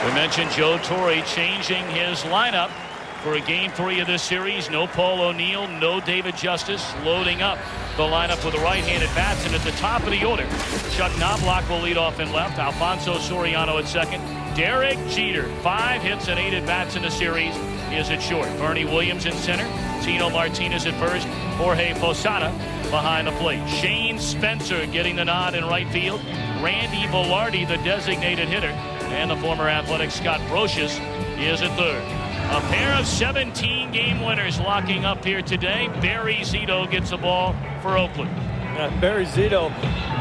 We mentioned Joe Torre changing his lineup for a game 3 of this series. No Paul O'Neill, no David Justice. Loading up the lineup with the right-handed bats, and at the top of the order, Chuck Knobloch will lead off in left. Alfonso Soriano at second. Derek Jeter, 5 hits and 8 at bats in the series, is at short. Bernie Williams in center. Tino Martinez at first. Jorge Posada behind the plate. Shane Spencer getting the nod in right field. Randy Velarde, the designated hitter, and the former Athletic Scott Brocious is at third. A pair of 17-game winners locking up here today. Barry Zito gets the ball for Oakland. Barry Zito,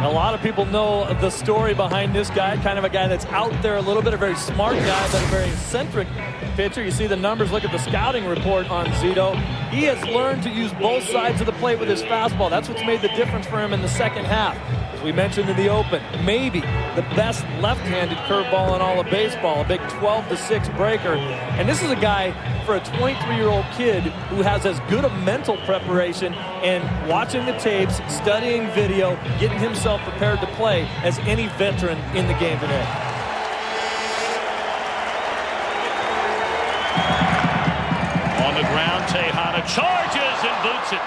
a lot of people know the story behind this guy. Kind of a guy that's out there a little bit, a very smart guy, but a very eccentric pitcher. You see the numbers. Look at the scouting report on Zito. He has learned to use both sides of the plate with his fastball. That's what's made the difference for him in the second half. As we mentioned in the open, maybe the best left-handed curveball in all of baseball, a big 12-6 breaker. And this is a guy, for a 23-year-old kid, who has as good a mental preparation and watching the tapes, studying video, getting himself prepared to play as any veteran in the game today. On the ground, Tejada charges and boots it.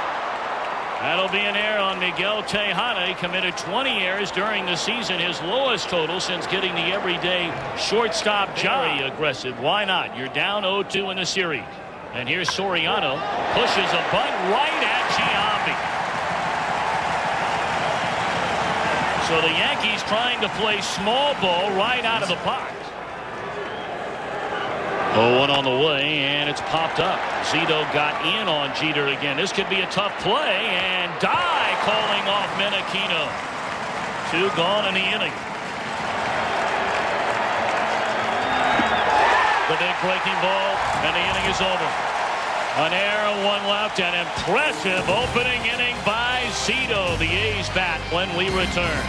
That'll be an error on Miguel Tejada. He committed 20 errors during the season, his lowest total since getting the everyday shortstop job. Very aggressive. Why not? You're down 0-2 in the series. And here's Soriano. Pushes a bunt right at Giambi. So the Yankees trying to play small ball right out of the box. 0-1 on the way, and it's popped up. Zito got in on Jeter again. This could be a tough play, and Dye calling off Menachino. 2 gone in the inning. The big breaking ball, and the inning is over. An error, 1 left, an impressive opening inning by Zito. The A's bat when we return.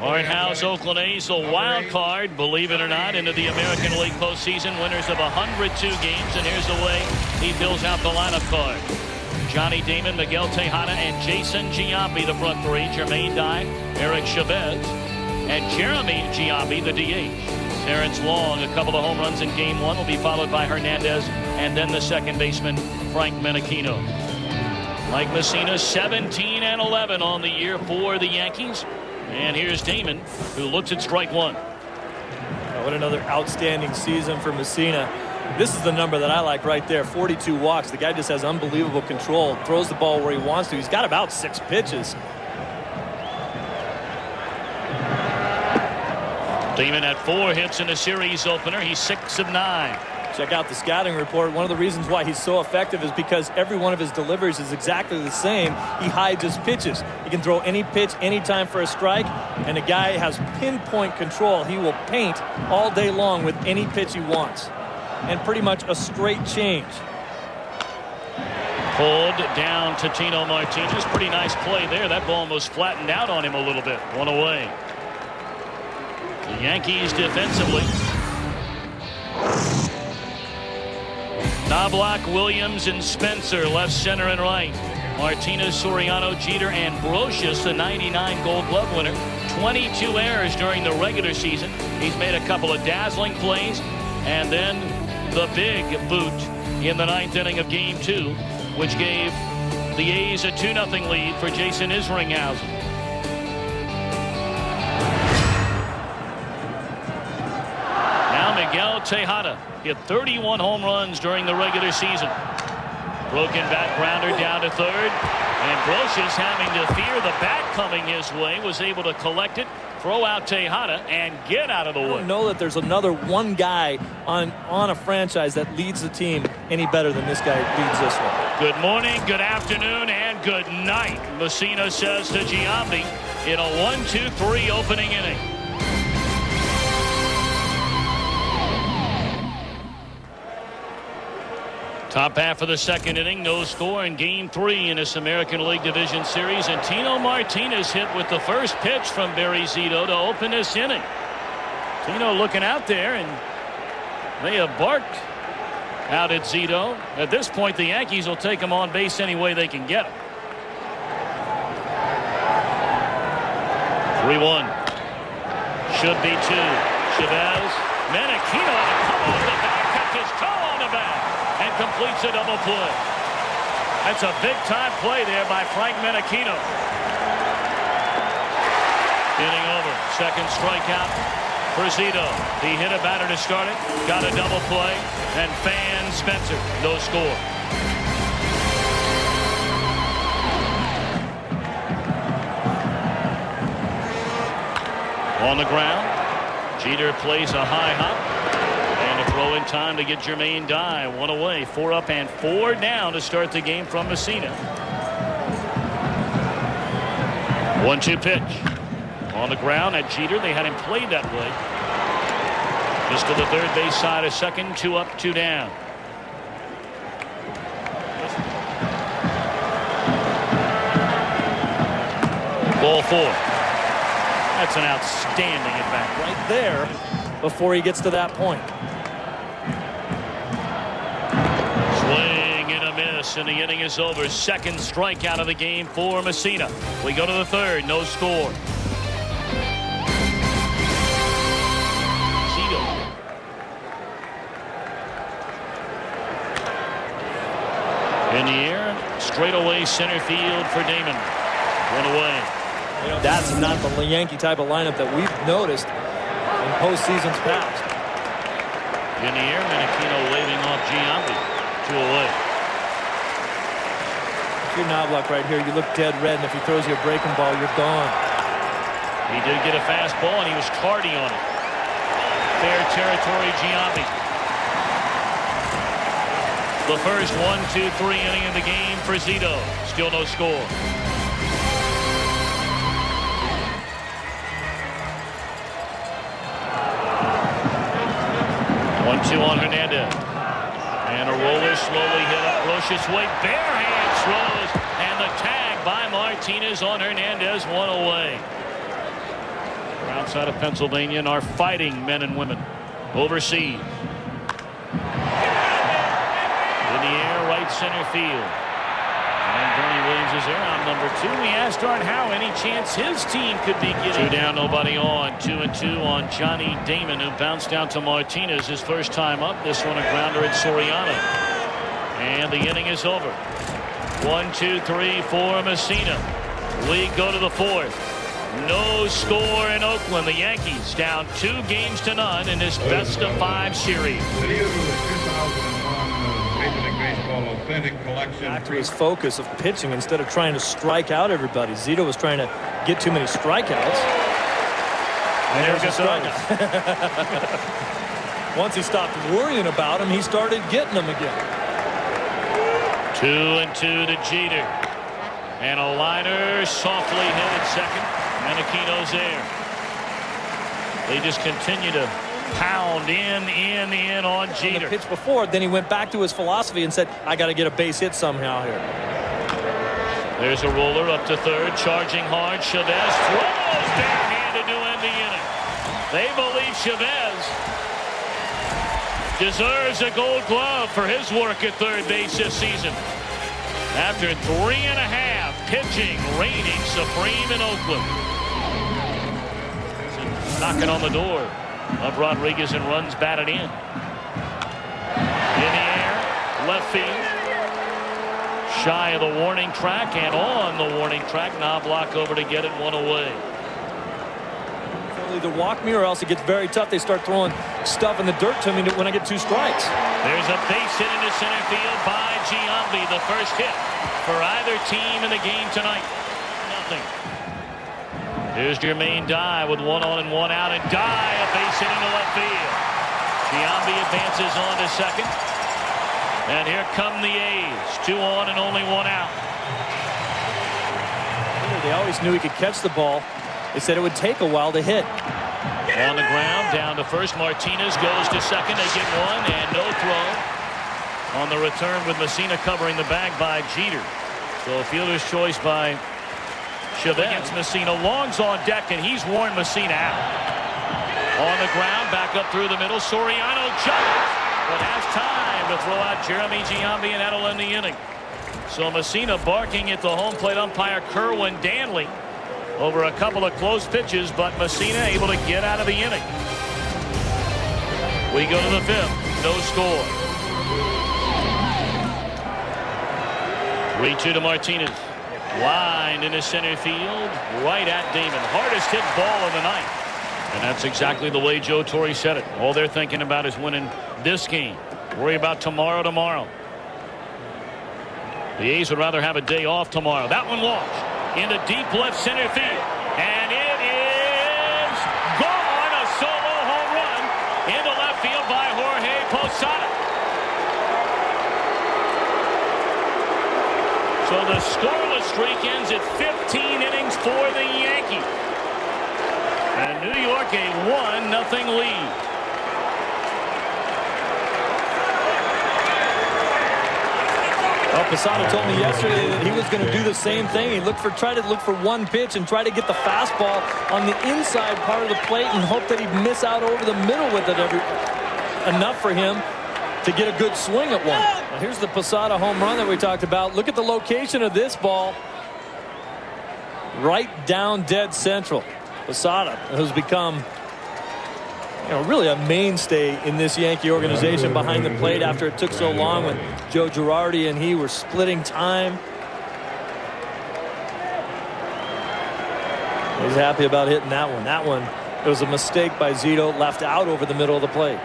Barnhouse, Oakland A's, the wild card, believe it or not, into the American League postseason. Winners of 102 games, and here's the way he fills out the lineup card. Johnny Damon, Miguel Tejada, and Jason Giambi, the front 3. Jermaine Dye, Eric Chavez, and Jeremy Giambi, the DH. Terrence Long, a couple of home runs in game 1, will be followed by Hernandez, and then the second baseman, Frank Menachino. Mike Mussina, 17-11 on the year for the Yankees. And here's Damon, who looks at strike 1. What another outstanding season for Mussina. This is the number that I like right there, 42 walks. The guy just has unbelievable control, throws the ball where he wants to. He's got about 6 pitches. Damon had 4 hits in the series opener. He's 6 of 9. Check out the scouting report. One of the reasons why he's so effective is because every one of his deliveries is exactly the same. He hides his pitches. He can throw any pitch anytime for a strike, and the guy has pinpoint control. He will paint all day long with any pitch he wants, and pretty much a straight change. Pulled down to Tino Martinez. Pretty nice play there. That ball almost flattened out on him a little bit. 1 away. The Yankees defensively. Knobloch, Williams, and Spencer left, center, and right. Martinez, Soriano, Jeter, and Brocious, the 99 Gold Glove winner. 22 errors during the regular season. He's made a couple of dazzling plays, and then the big boot in the 9th inning of Game 2, which gave the A's a 2-0 lead for Jason Isringhausen. Miguel Tejada hit 31 home runs during the regular season. Broken bat grounder down to third, and Brocious, having to fear the bat coming his way, was able to collect it, throw out Tejada, and get out of the way. I don't know that there's another one guy on a franchise that leads the team any better than this guy leads this one. Good morning, good afternoon, and good night, Mussina says to Giambi in a 1-2-3 opening inning. Top half of the second inning, no score in Game 3 in this American League Division Series, and Tino Martinez hit with the first pitch from Barry Zito to open this inning. Tino looking out there, and they have barked out at Zito. At this point, the Yankees will take him on base any way they can get him. 3-1. Should be 2. Chavez. Menachino come on the back, catches toe on the back, and completes a double play. That's a big-time play there by Frank Menachino. Inning over. Second strikeout for Zito. He hit a batter to start it, got a double play, and Fan Spencer, no score. On the ground, Jeter plays a high hop, and a throw in time to get Jermaine Dye. 1 away, 4 up and 4 down to start the game from Messina. 1-2 pitch. On the ground at Jeter. They had him played that way. Just to the third base side of second. 2 up, 2 down. Ball 4. That's an outstanding at bat. Right there before he gets to that point. Swing and a miss, and the inning is over. Second strikeout of the game for Messina. We go to the third. No score. In the air, straight away center field for Damon. 1 away. You know, that's not the Yankee type of lineup that we've noticed in postseasons past. In the air, Menachino waving off Giambi. 2 away. If you're Knobloch right here, you look dead red, and if he throws you a breaking ball, you're gone. He did get a fastball, and he was tardy on it. Fair territory, Giambi. The first 1-2-3 inning of the game for Zito. Still no score. 1-2 on Hernandez. And a roller slowly hit up Rocha's way. Bare hand throws. And the tag by Martinez on Hernandez. 1 away. We're outside of Pennsylvania and our fighting men and women overseas. In the air, right center field. And Bernie Williams is there on number 2. We asked Art Howe any chance his team could be getting. 2 down, nobody on. 2-2 on Johnny Damon, who bounced out to Martinez his first time up. This one a grounder at Soriano. And the inning is over. 1-2-3 for Messina. We go to the 4th. No score in Oakland. The Yankees down 2 games to none in this best-of-5 series. Back to his focus of pitching instead of trying to strike out everybody. Zito was trying to get too many strikeouts. And there's a strikeout. Once he stopped worrying about him, he started getting them again. 2-2 to Jeter. And a liner softly hit at second. Menachino's there. They just continue to pound in on Jeter. On the pitch before, then he went back to his philosophy and said, I got to get a base hit somehow here. There's a roller up to third, charging hard. Chavez throws barehanded to end the inning. They believe Chavez deserves a Gold Glove for his work at third base this season. After 3.5, pitching reigning supreme in Oakland. Knocking on the door of Rodriguez and runs batted in. In the air, left field. Shy of the warning track and on the warning track. Knobloch over to get it, 1 away. They'll either walk me or else it gets very tough. They start throwing stuff in the dirt to me when I get 2 strikes. There's a base hit into center field by Giambi. The first hit for either team in the game tonight. Nothing. Here's Jermaine Dye with 1 on and 1 out, and Dye a base hit into left field. Giambi advances on to second. And here come the A's. 2 on and only 1 out. They always knew he could catch the ball. They said it would take a while to hit. On the ground, down to first. Martinez goes to second. They get 1 and no throw. On the return with Messina covering the bag by Jeter. So fielder's choice by Chavez against Messina. Long's on deck, and he's worn Messina out. On the ground, back up through the middle. Soriano jumps, but has time to throw out Jeremy Giambi, and that'll end the inning. So Messina barking at the home plate umpire Kerwin Danley. over a couple of close pitches, but Messina able to get out of the inning. We go to the 5th. No score. 3-2 to Martinez. Line into center field, right at Damon. Hardest hit ball of the night. And that's exactly the way Joe Torre said it. All they're thinking about is winning this game. Worry about tomorrow. The A's would rather have a day off tomorrow. That one launched into deep left center field. And it is gone. A solo home run into left field by Jorge Posada. So the scoreless streak ends at 15 innings for the Yankees. And New York a 1-0 lead. Well, Posada told me yesterday that he was going to do the same thing. He tried to look for one pitch and try to get the fastball on the inside part of the plate and hope that he'd miss out over the middle with it enough for him to get a good swing at one. Well, here's the Posada home run that we talked about. Look at the location of this ball. Right down dead central. Posada has become really a mainstay in this Yankee organization behind the plate after it took so long when Joe Girardi and he were splitting time. He's happy about hitting that one. That one, it was a mistake by Zito, left out over the middle of the plate.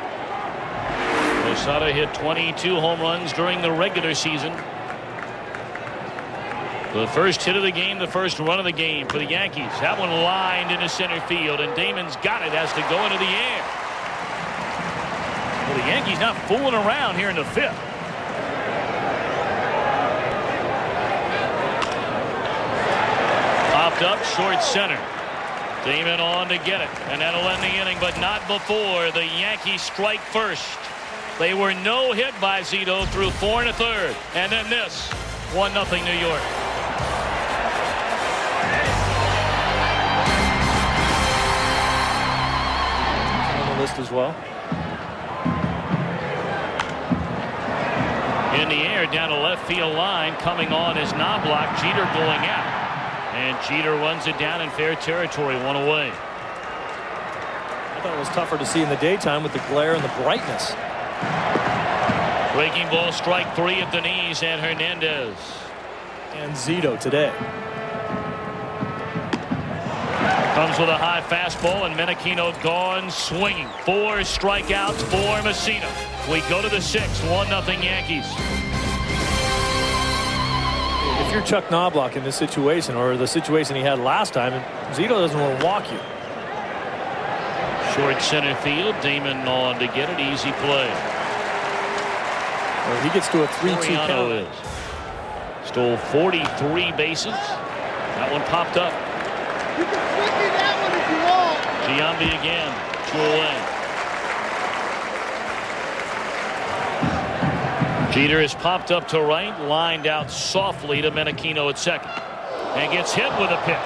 Posada hit 22 home runs during the regular season. The first hit of the game, the first run of the game for the Yankees. That one lined into center field, and Damon's got it, has to go into the air. Well, the Yankees not fooling around here in the 5th. Popped up, short center. Damon on to get it, and that'll end the inning, but not before the Yankees strike first. They were no hit by Zito through 4 1/3, and then this 1-0 New York. List as well. In the air down the left field line, coming on is Knobloch. Jeter going out, and Jeter runs it down in fair territory, 1 away. I thought it was tougher to see in the daytime with the glare and the brightness. Breaking ball, strike 3 at the knees, and Hernandez and Zito today. Comes with a high fastball, and Menachino gone swinging. 4 strikeouts for Messina. We go to the 6th, 1-0 Yankees. If you're Chuck Knobloch in this situation, or the situation he had last time, Zito doesn't want to walk you. Short center field, Damon on to get it, easy play. Well, he gets to a 3-2 count. Stole 43 bases. That one popped up. You can swing me that one if you want. Giambi again, 2 away. Jeter is popped up to right, lined out softly to Menachino at second, and gets hit with a pitch.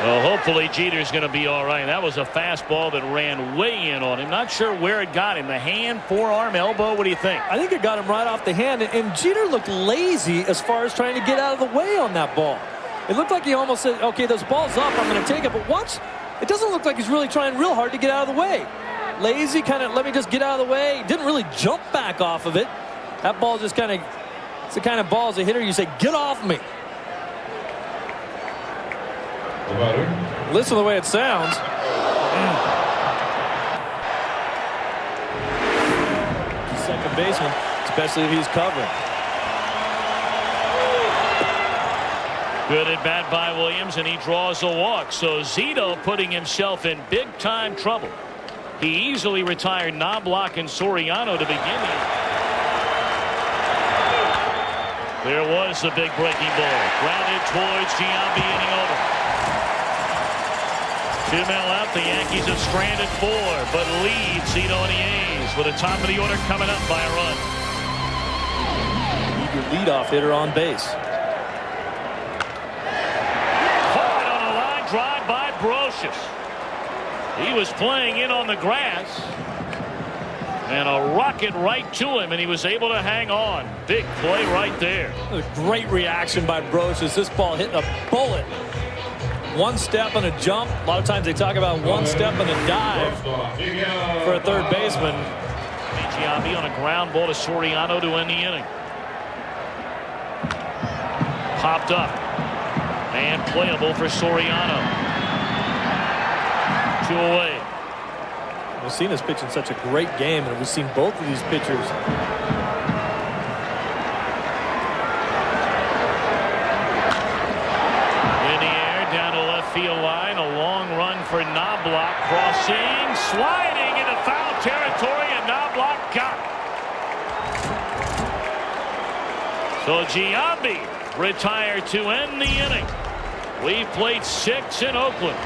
Well, hopefully Jeter's going to be all right. That was a fastball that ran way in on him. Not sure where it got him. The hand, forearm, elbow. What do you think? I think it got him right off the hand. And Jeter looked lazy as far as trying to get out of the way on that ball. It looked like he almost said, okay, this ball's up, I'm going to take it. But watch, it doesn't look like he's really trying real hard to get out of the way. Lazy, kind of let me just get out of the way. Didn't really jump back off of it. That ball just kind of, it's the kind of ball as a hitter you say, get off me. Listen to the way it sounds. Second baseman, especially if he's covering. Good at bat by Williams, and he draws a walk. So Zito putting himself in big-time trouble. He easily retired Knobloch and Soriano to begin here. There was the big breaking ball. Grounded towards Giambi, inning over. 2 men left. The Yankees have stranded 4, but lead Zito and the A's with the top of the order coming up by a run. Need your leadoff hitter on base. Hard on a line drive by Brocious. He was playing in on the grass, And a rocket right to him, and he was able to hang on. Big play right there. A great reaction by Brocious. This ball hit a bullet. One step and a jump. A lot of times they talk about one step and a dive for a third baseman. Giambi on a ground ball to Soriano to end the inning. Popped up. And playable for Soriano. 2 away. Messina's pitching such a great game, and we've seen both of these pitchers. In the air, down to left field line. A long run for Knobloch. Crossing, sliding into foul territory, and Knobloch got it. So Giambi retired to end the inning. We played 6 in Oakland.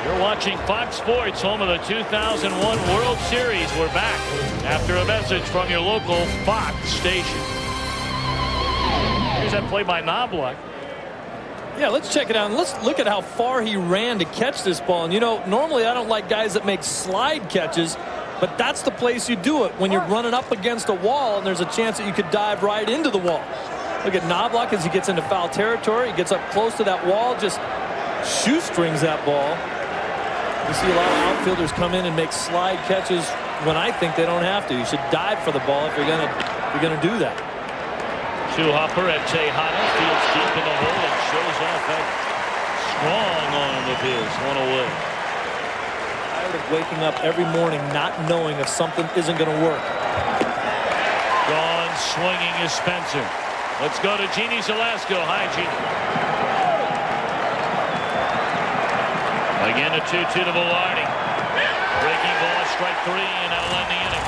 You're watching Fox Sports, home of the 2001 World Series. We're back after a message from your local Fox station. Here's that play by Knobloch. Yeah, let's check it out. And let's look at how far he ran to catch this ball. And, you know, normally I don't like guys that make slide catches, but that's the place you do it when you're running up against a wall and there's a chance that you could dive right into the wall. Look at Knobloch as he gets into foul territory. He gets up close to that wall, just shoestrings that ball. You see a lot of outfielders come in and make slide catches when I think they don't have to. You should dive for the ball if you're gonna do that. Hopper at Tejada, fields deep in the hole and shows off that strong arm of his. 1 away. Tired of waking up every morning not knowing if something isn't going to work. Gone swinging is Spencer. Let's go to Jeannie Zelasco. Hi, Jeannie. Again, a 2-2 to Velarde. Breaking ball, strike 3, and that'll end the inning.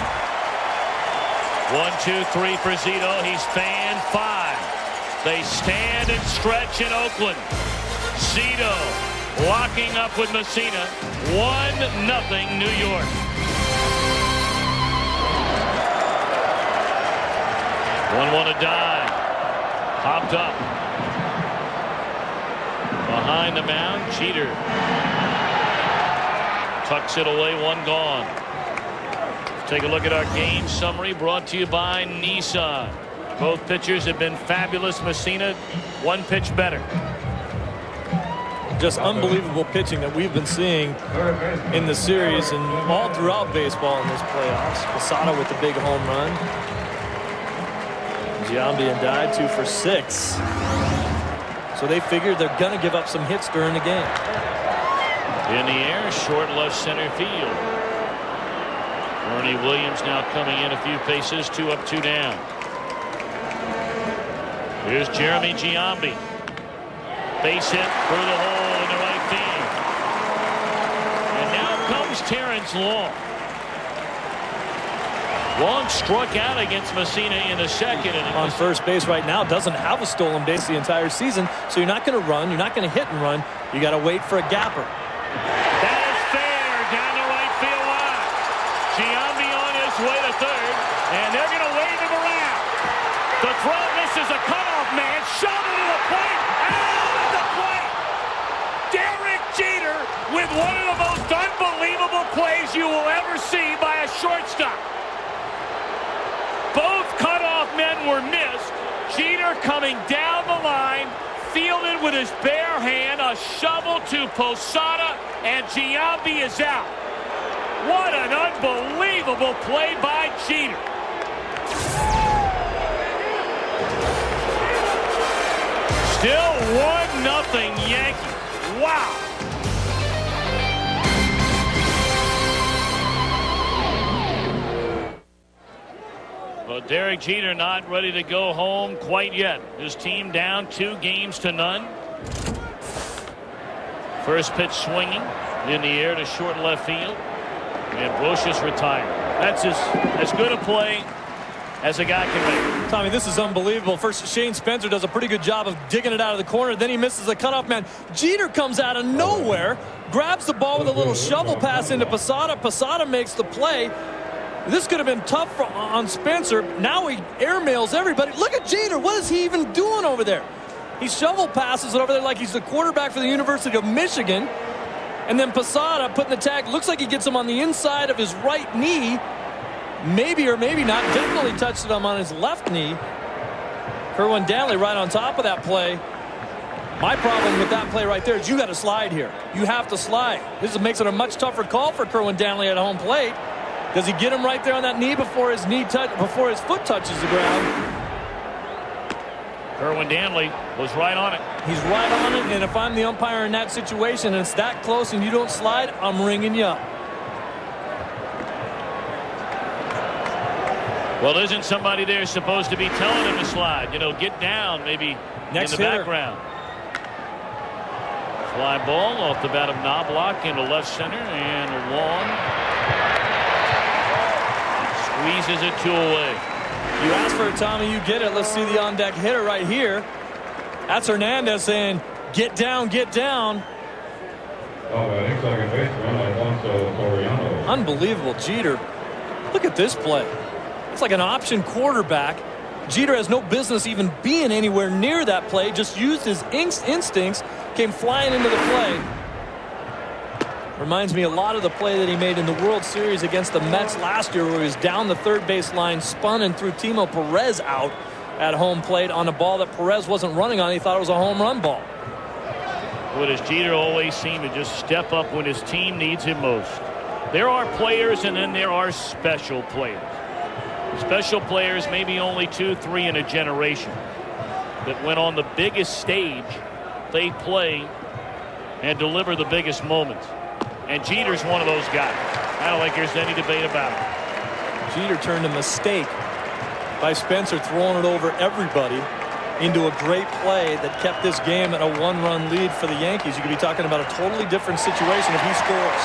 1-2-3 for Zito. He's fanned 5. They stand and stretch in Oakland. Zito locking up with Messina. 1-0 New York. 1-1 a dive. Popped up. Behind the mound, Jeter tucks it away, 1 gone. Take a look at our game summary brought to you by Nissan. Both pitchers have been fabulous. Messina, 1 pitch better. Just unbelievable pitching that we've been seeing in the series and all throughout baseball in this playoffs. Posada with the big home run. Giambi and Dye 2 for 6. So they figured they're going to give up some hits during the game. In the air, short left center field. Ernie Williams now coming in a few paces, 2 up, 2 down. Here's Jeremy Giambi. Base hit through the hole in the right field. And now comes Terrence Long. Long struck out against Messina in the second. And on first base right now, doesn't have a stolen base the entire season, so you're not going to run, you're not going to hit and run. You got to wait for a gapper. That is fair down the right field line. Giambi on his way to third, and they're going to wave him around. The throw misses a cutoff man, shot into the plate, out of the plate. Derek Jeter with one of the most unbelievable plays you will ever see by a shortstop. Both cutoff men were missed. Jeter coming down the line, fielded with his bare hand, a shovel to Posada, and Giambi is out. What an unbelievable play by Jeter. Still 1-0 Yankees. Wow. Well, Derek Jeter not ready to go home quite yet. His team down 2-0. First pitch swinging in the air to short left field. And Brocious retired. That's as good a play as a guy can make. Tommy, this is unbelievable. First, Shane Spencer does a pretty good job of digging it out of the corner. Then he misses the cutoff man. Jeter comes out of nowhere, grabs the ball with a little shovel pass into Posada. Posada makes the play. This could have been tough on Spencer. Now he airmails everybody. Look at Jeter. What is he even doing over there? He shovel passes it over there like he's the quarterback for the University of Michigan. And then Posada putting the tag. Looks like he gets him on the inside of his right knee. maybe or maybe not, definitely touched him on his left knee. Kerwin Danley right on top of that play. My problem with that play right there is you got to slide here. You have to slide. This makes it a much tougher call for Kerwin Danley at home plate. Does he get him right there on that knee before his foot touches the ground? Kerwin Danley was right on it. He's right on it, and if I'm the umpire in that situation and it's that close and you don't slide, I'm ringing you up. Well, isn't somebody there supposed to be telling him to slide? You know, get down, maybe Next in the hitter. background. Fly ball off the bat of Knobloch into left center, and long. Squeezes it 2 away. You ask for it, Tommy, you get it. Let's see the on-deck hitter right here. That's Hernandez saying, get down, get down. Second baseman Alfonso Soriano. Unbelievable. Jeter. Look at this play. It's like an option quarterback. Jeter has no business even being anywhere near that play. Just used his instincts, came flying into the play. Reminds me a lot of the play that he made in the World Series against the Mets last year, where he was down the third base line, spun and threw Timo Perez out at home plate on a ball that Perez wasn't running on. He thought it was a home run ball. What does Jeter always seem to just step up when his team needs him most? There are players, and then there are special players. Special players, maybe only 2, 3 in a generation, that when on the biggest stage, they play and deliver the biggest moments. And Jeter's one of those guys. I don't think there's any debate about it. Jeter turned a mistake by Spencer throwing it over everybody into a great play that kept this game at a 1-run lead for the Yankees. You could be talking about a totally different situation if he scores.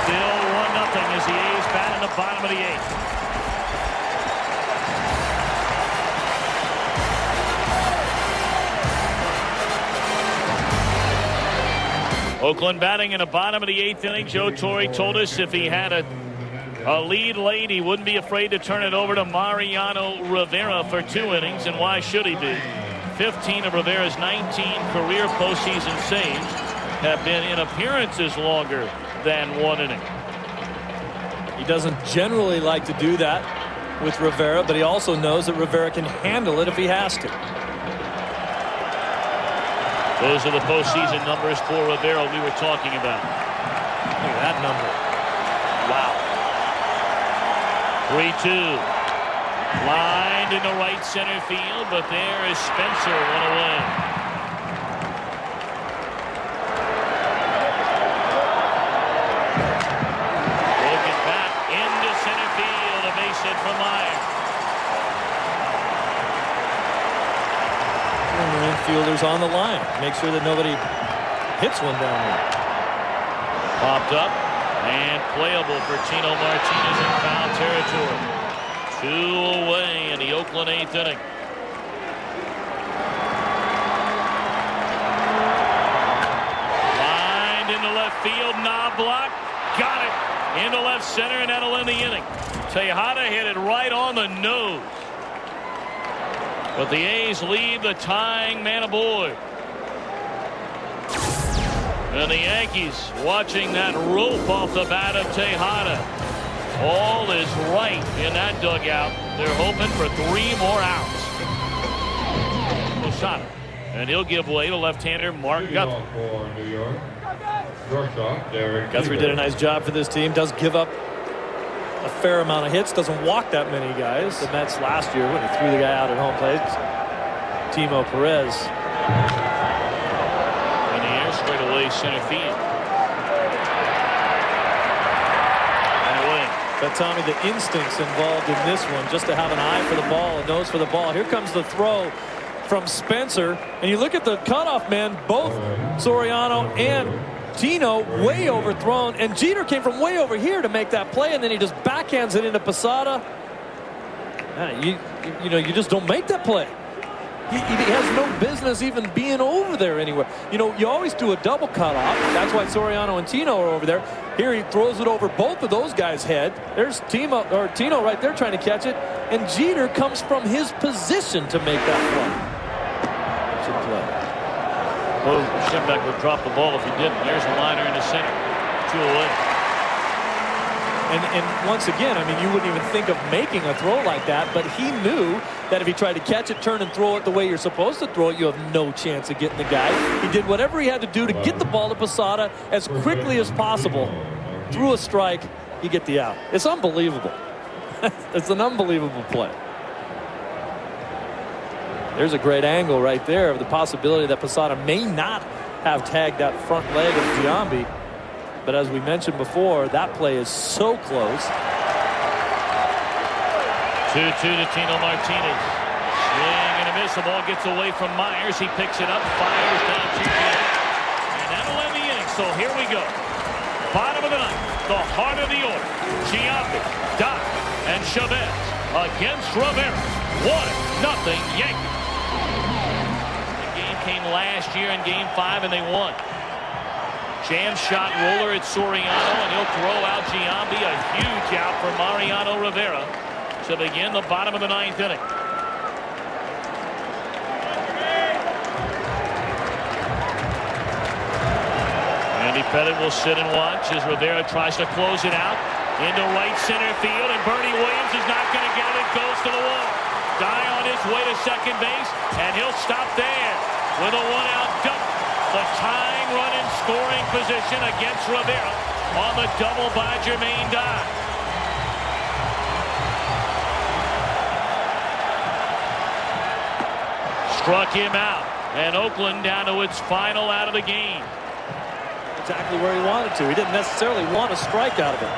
Still 1-0 as the A's bat in the bottom of the 8th. Oakland batting in the bottom of the 8th inning. Joe Torre told us if he had a lead late, he wouldn't be afraid to turn it over to Mariano Rivera for 2 innings. And why should he be? 15 of Rivera's 19 career postseason saves have been in appearances longer than 1 inning. He doesn't generally like to do that with Rivera, but he also knows that Rivera can handle it if he has to. Those are the postseason numbers for Rivera we were talking about. Look at that number. Wow. 3-2. Lined into right center field, but there is Spencer, 1 away. Broken back into center field. A base hit from Meyer. Former infielders on the line. Make sure that nobody hits one down there. Popped up and playable for Tino Martinez in foul territory. 2 away in the Oakland 8th inning. Lined into left field. Knobloch got it into left center, and that'll end the inning. Tejada hit it right on the nose. But the A's leave the tying man aboard. And the Yankees watching that rope off the bat of Tejada. All is right in that dugout. They're hoping for 3 more outs. Posada. And he'll give way to left-hander Mark Guthrie. For New York. Shortstop Derek Guthrie did a nice job for this team. Does give up a fair amount of hits. Doesn't walk that many guys. The Mets last year when he threw the guy out at home plate, Timo Perez. In the air, straight away center field. And away. But Tommy, the instincts involved in this one, just to have an eye for the ball, a nose for the ball. Here comes the throw from Spencer, and you look at the cutoff man, both Soriano and Tino way overthrown, and Jeter came from way over here to make that play, and then he just backhands it into Posada. You just don't make that play. He has no business even being over there anywhere. You know, you always do a double cutoff. That's why Soriano and Tino are over there. Here he throws it over both of those guys' head. There's Tino right there trying to catch it, and Jeter comes from his position to make that play. Should play. Well, Schembeck would drop the ball if he didn't. There's a liner in the center. 2 away. And once again, I mean, you wouldn't even think of making a throw like that, but he knew that if he tried to catch it, turn and throw it the way you're supposed to throw it, you have no chance of getting the guy. He did whatever he had to do to get the ball to Posada as quickly as possible. Threw a strike, you get the out. It's unbelievable. It's an unbelievable play. There's a great angle right there of the possibility that Posada may not have tagged that front leg of Giambi. But as we mentioned before, that play is so close. 2-2 to Tino Martinez. Swing and a miss. The ball gets away from Myers. He picks it up, fires down 2 feet. And that'll end the inning. So here we go. Bottom of the ninth. The heart of the order. Giambi, Doc, and Chavez against Rivera. 1-0 Yankees. The game came last year in Game 5, and they won. Jam shot roller at Soriano, and he'll throw out Giambi. A huge out for Mariano Rivera to begin the bottom of the ninth inning. Andy Pettit will sit and watch as Rivera tries to close it out into right center field, and Bernie Williams is not going to get it. It goes to the wall. Guy on his way to second base, and he'll stop there with a one-out double. The tying run in scoring position against Rivera on the double by Jermaine Dye. Struck him out, and Oakland down to its final out of the game. Exactly where he wanted to. He didn't necessarily want a strike out of it.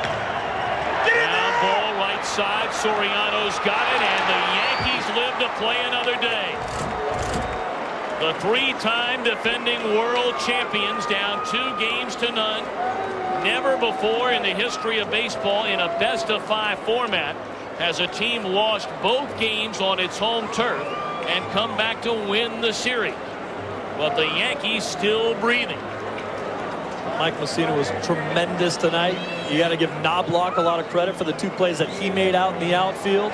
Down ball right side. Soriano's got it, and the Yankees live to play another day. The 3-time defending world champions down 2-0. Never before in the history of baseball in a best-of-5 format has a team lost both games on its home turf and come back to win the series. But the Yankees still breathing. Mike Mussina was tremendous tonight. You got to give Knobloch a lot of credit for the 2 plays that he made out in the outfield.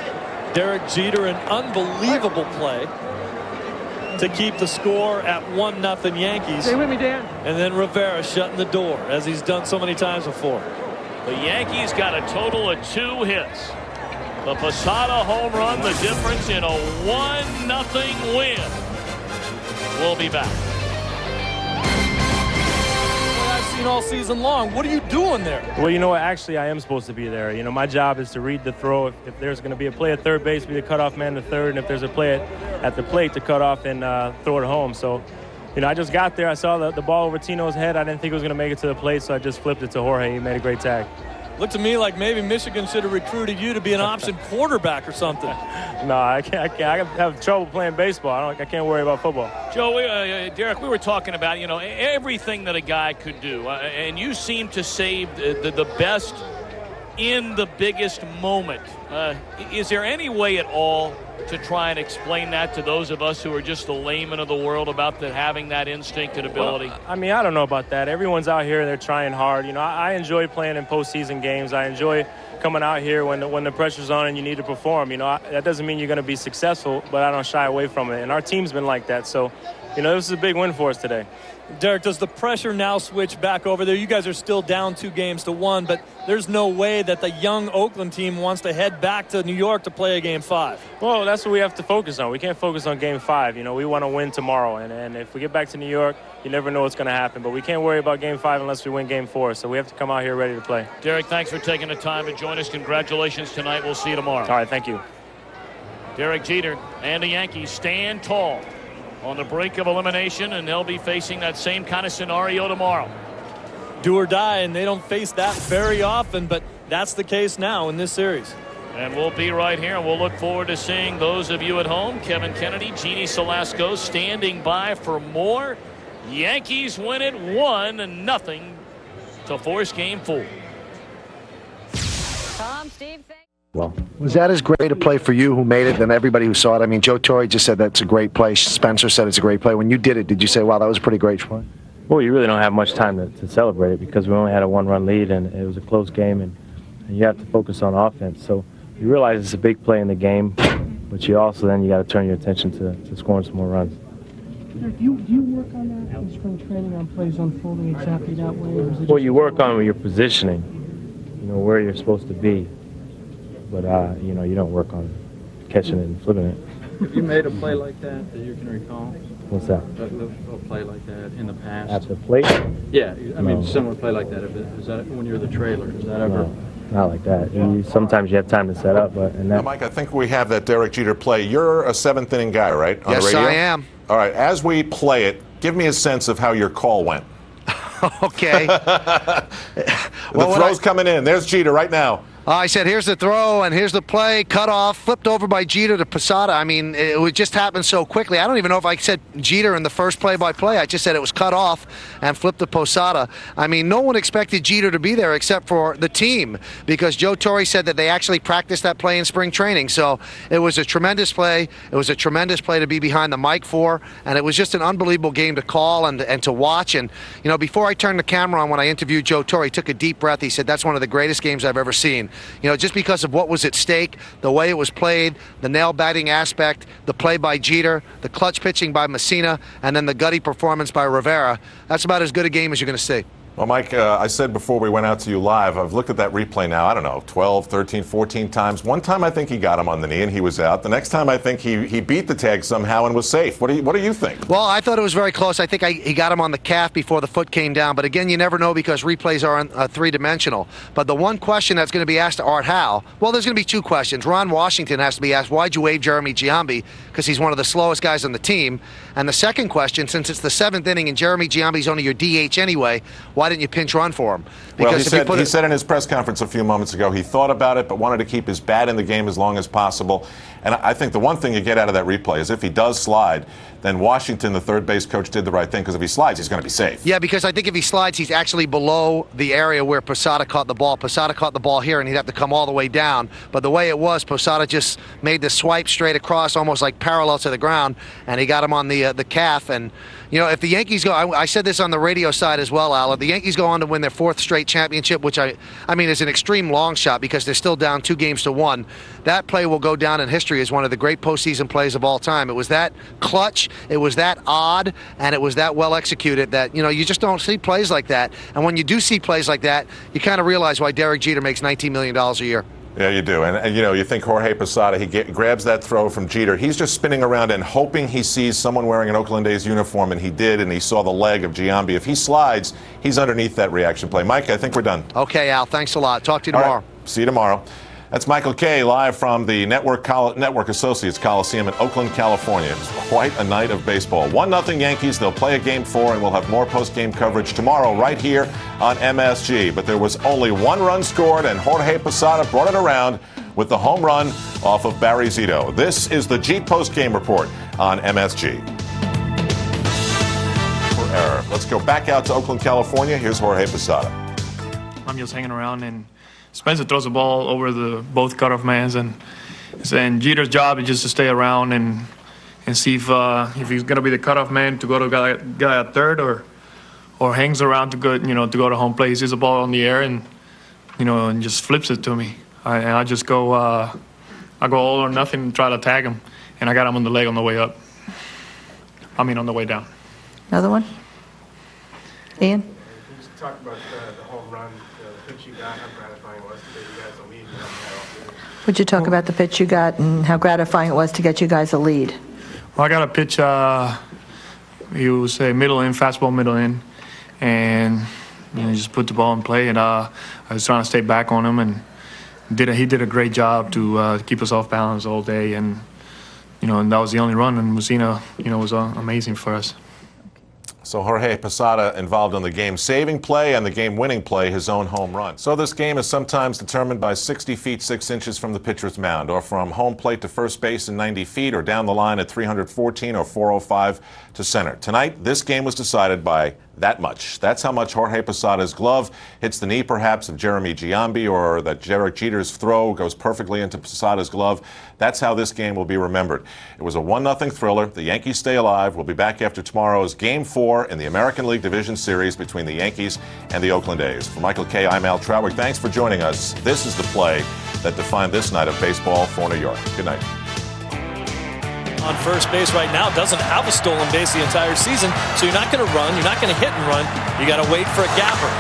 Derek Jeter, an unbelievable play to keep the score at 1-0 Yankees. Stay with me, Dan. And then Rivera shutting the door, as he's done so many times before. The Yankees got a total of 2 hits. The Posada home run, the difference in a 1-0 win. We'll be back. I've seen all season long. What are you doing there? Well, you know what? Actually, I am supposed to be there. You know, my job is to read the throw. If there's going to be a play at third base, be the cutoff man to third, and if there's a play at the plate, to cut off and throw it home. So, you know, I just got there. I saw the ball over Tino's head. I didn't think it was going to make it to the plate, so I just flipped it to Jorge. He made a great tag. Looked to me like maybe Michigan should have recruited you to be an option quarterback or something. No, I can't. I have trouble playing baseball. I can't worry about football. Joe, Derek, we were talking about, you know, everything that a guy could do. And you seem to save the best in the biggest moment. Is there any way at all to try and explain that to those of us who are just the layman of the world about having that instinct and ability? Well, I mean, I don't know about that. Everyone's out here and they're trying hard. You know, I enjoy playing in postseason games. I enjoy coming out here when the pressure's on and you need to perform. You know, that doesn't mean you're going to be successful, but I don't shy away from it. And our team's been like that. So, you know, this is a big win for us today. Derek, does the pressure now switch back over there? You guys are still down 2-1, but there's no way that the young Oakland team wants to head back to New York to play a Game 5. Well, that's what we have to focus on. We can't focus on Game 5. You know, we want to win tomorrow. And if we get back to New York, you never know what's going to happen. But we can't worry about Game 5 unless we win Game 4. So we have to come out here ready to play. Derek, thanks for taking the time to join us. Congratulations tonight. We'll see you tomorrow. All right, thank you. Derek Jeter and the Yankees stand tall on the brink of elimination, and they'll be facing that same kind of scenario tomorrow. Do or die, and they don't face that very often, but that's the case now in this series. And we'll be right here, and we'll look forward to seeing those of you at home. Kevin Kennedy, Jeannie Salasco standing by for more. Yankees win it 1-0 to force Game 4. Tom, Steve, Well, was that as great a play for you who made it than everybody who saw it? I mean, Joe Torre just said that's a great play. Spencer said it's a great play. When you did it, did you say, wow, that was a pretty great play? Well, you really don't have much time to celebrate it because we only had a 1-run lead and it was a close game, and you have to focus on offense. So you realize it's a big play in the game, but you also then you got to turn your attention to scoring some more runs. Do you work on that in spring training, on plays unfolding exactly that way? Or is it Well, you work on your positioning. where you're supposed to be. But, you don't work on catching it and flipping it. Have you made a play like that you can recall? What's that? A play like that in the past? At the plate? Yeah, I mean, similar play like that. Is that when you're the trailer? Is that ever? No, not like that. Sometimes you have time to set up, but Now, Mike, I think we have that Derek Jeter play. You're a seventh-inning guy, right? On Yes, the radio? I am. All right, as we play it, give me a sense of how your call went. Okay. The throw's coming in. There's Jeter right now. I said, here's the throw, and here's the play, cut off, flipped over by Jeter to Posada. I mean, it would just happen so quickly. I don't even know if I said Jeter in the first play-by-play. I just said it was cut off and flipped to Posada. I mean, no one expected Jeter to be there except for the team, because Joe Torre said that they actually practiced that play in spring training. So it was a tremendous play. It was a tremendous play to be behind the mic for, and it was just an unbelievable game to call and to watch. And, before I turned the camera on when I interviewed Joe Torre, he took a deep breath. He said, that's one of the greatest games I've ever seen. Just because of what was at stake, the way it was played, the nail batting aspect, the play by Jeter, the clutch pitching by Messina, and then the gutty performance by Rivera. That's about as good a game as you're going to see. Well, Mike, I said before we went out to you live, I've looked at that replay now, I don't know, 12, 13, 14 times. One time I think he got him on the knee and he was out. The next time I think he beat the tag somehow and was safe. What do you think? Well, I thought it was very close. I think he got him on the calf before the foot came down. But again, you never know because replays are three-dimensional. But the one question that's going to be asked to Art Howe, well, there's going to be two questions. Ron Washington has to be asked, why'd you waive Jeremy Giambi? Because he's one of the slowest guys on the team. And the second question, since it's the seventh inning and Jeremy Giambi's only your DH anyway, why didn't you pinch run for him? Because he said in his press conference a few moments ago he thought about it but wanted to keep his bat in the game as long as possible. And I think the one thing you get out of that replay is if he does slide, then Washington, the third base coach, did the right thing, because if he slides, he's going to be safe. Yeah, because I think if he slides, he's actually below the area where Posada caught the ball. Posada caught the ball here, and he'd have to come all the way down. But the way it was, Posada just made the swipe straight across, almost like parallel to the ground, and he got him on the calf. And, if the Yankees go, I said this on the radio side as well, Al, if the Yankees go on to win their fourth straight championship, which I mean is an extreme long shot because they're still down 2-1, that play will go down in history as one of the great postseason plays of all time. It was that clutch, it was that odd, and it was that well executed that, you just don't see plays like that. And when you do see plays like that, you kind of realize why Derek Jeter makes $19 million a year. Yeah, you do. And you think Jorge Posada, he grabs that throw from Jeter. He's just spinning around and hoping he sees someone wearing an Oakland A's uniform, and he did, and he saw the leg of Giambi. If he slides, he's underneath that reaction play. Mike, I think we're done. Okay, Al, thanks a lot. Talk to you tomorrow. Right. See you tomorrow. That's Michael Kay live from the Network Associates Coliseum in Oakland, California. It was quite a night of baseball. 1-0 Yankees. They'll play a Game 4, and we'll have more post-game coverage tomorrow right here on MSG. But there was only one run scored, and Jorge Posada brought it around with the home run off of Barry Zito. This is the Jeet post-game report on MSG. For error. Let's go back out to Oakland, California. Here's Jorge Posada. I'm just hanging around, and Spencer throws the ball over both cutoff mans, and Jeter's job is just to stay around and see if he's going to be the cutoff man to go to guy at third, or hangs around to go to home plate. He sees the ball on the air and just flips it to me. I just go I go all or nothing and try to tag him, and I got him on the leg on the way up. On the way down. Another one, Ian. Just talk about the home run, the pitch you got, how gratifying it was to get you guys a lead. Would you talk about the pitch you got and how gratifying it was to get you guys a lead? Well, I got a pitch, he was a middle in, fastball middle in, and just put the ball in play, and I was trying to stay back on him, and he did a great job to keep us off balance all day, and and that was the only run, and Messina, was amazing for us. So Jorge Posada involved in the game-saving play and the game-winning play, his own home run. So this game is sometimes determined by 60 feet 6 inches from the pitcher's mound, or from home plate to first base in 90 feet, or down the line at 314 or 405 to center. Tonight, this game was decided by that much. That's how much Jorge Posada's glove hits the knee, perhaps, of Jeremy Giambi, or that Derek Jeter's throw goes perfectly into Posada's glove. That's how this game will be remembered. It was a 1-0 thriller. The Yankees stay alive. We'll be back after tomorrow's Game 4 in the American League Division Series between the Yankees and the Oakland A's. For Michael Kay, I'm Al Trowick. Thanks for joining us. This is the play that defined this night of baseball for New York. Good night. On first base right now, doesn't have a stolen base the entire season, so you're not going to run, you're not going to hit and run, you got to wait for a gapper.